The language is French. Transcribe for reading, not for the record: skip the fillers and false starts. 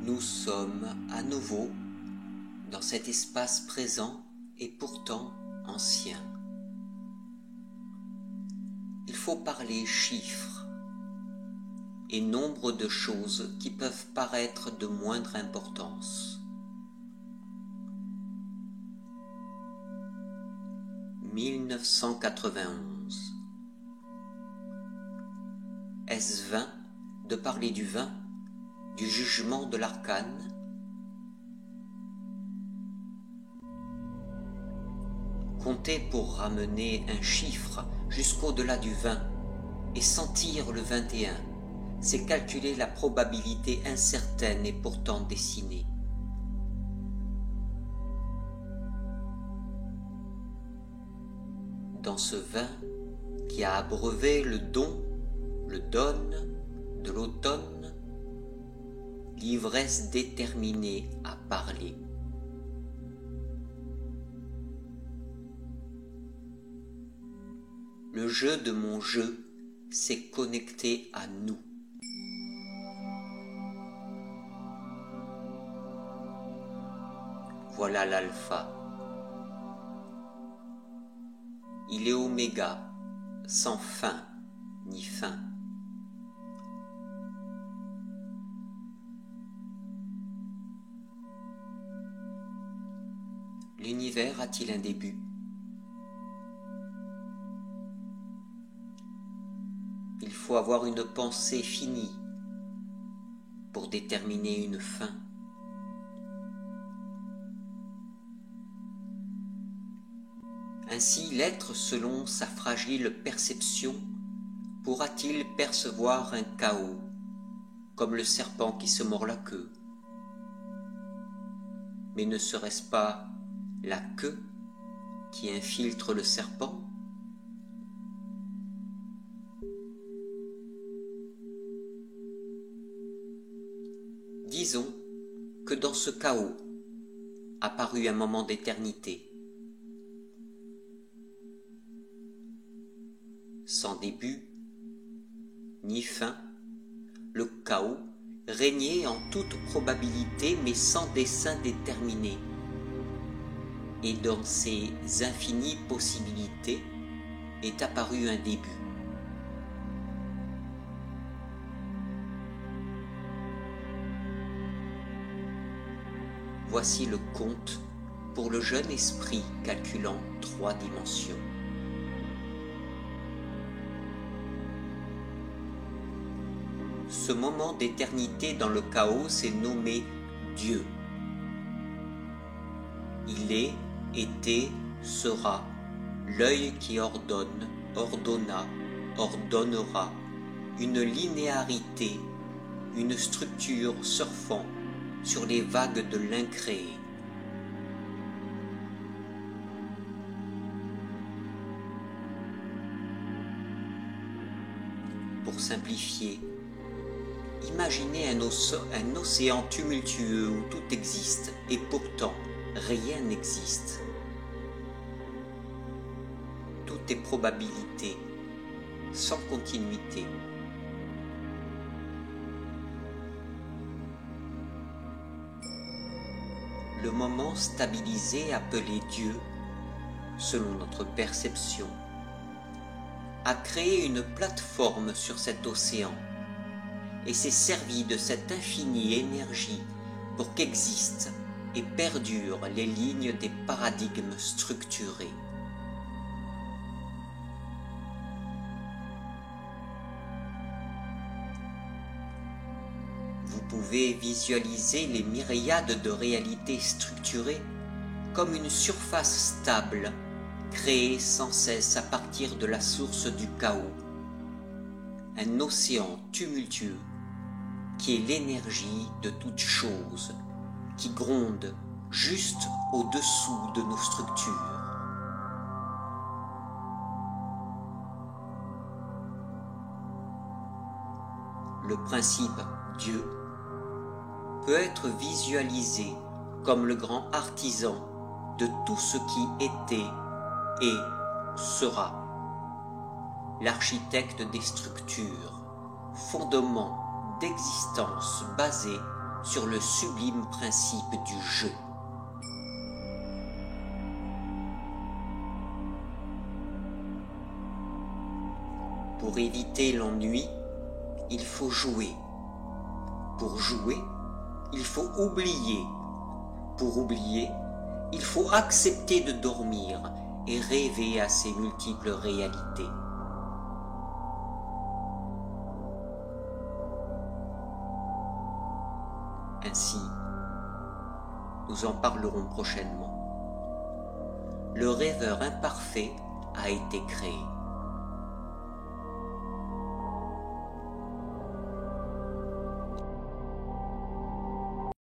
Nous sommes à nouveau dans cet espace présent et pourtant ancien. Il faut parler chiffres et nombre de choses qui peuvent paraître de moindre importance. 1991. Est-ce vain de parler du vin, du jugement de l'arcane? Compter pour ramener un chiffre jusqu'au-delà du 20 et sentir le 21, c'est calculer la probabilité incertaine et pourtant dessinée. Dans ce vin qui a abreuvé le don, le donne de l'automne, l'ivresse déterminée à parler. Le jeu de mon jeu s'est connecté à nous. Voilà l'alpha. Il est oméga, sans fin ni fin. L'univers a-t-il un début? Il faut avoir une pensée finie pour déterminer une fin. Ainsi, l'être, selon sa fragile perception, pourra-t-il percevoir un chaos, comme le serpent qui se mord la queue? Mais ne serait-ce pas la queue qui infiltre le serpent? Disons que dans ce chaos apparut un moment d'éternité. Sans début ni fin, le chaos régnait en toute probabilité mais sans dessein déterminé. Et dans ces infinies possibilités est apparu un début. Voici le conte pour le jeune esprit calculant 3 dimensions. Ce moment d'éternité dans le chaos s'est nommé Dieu. Il est, était, sera, l'œil qui ordonne, ordonna, ordonnera, une linéarité, une structure surfant sur les vagues de l'incréé. Pour simplifier, imaginez un océan tumultueux où tout existe et pourtant rien n'existe. Tout est probabilité, sans continuité. Le moment stabilisé appelé Dieu, selon notre perception, a créé une plateforme sur cet océan et s'est servi de cette infinie énergie pour qu'existent et perdurent les lignes des paradigmes structurés. Vous pouvez visualiser les myriades de réalités structurées comme une surface stable, créée sans cesse à partir de la source du chaos, un océan tumultueux qui est l'énergie de toute chose, qui gronde juste au-dessous de nos structures. Le principe Dieu peut être visualisé comme le grand artisan de tout ce qui était et sera, l'architecte des structures, fondement d'existence basé sur le sublime principe du jeu. Pour éviter l'ennui, il faut jouer. Pour jouer, il faut oublier. Pour oublier, il faut accepter de dormir et rêver à ses multiples réalités. Ainsi, nous en parlerons prochainement. Le rêveur imparfait a été créé.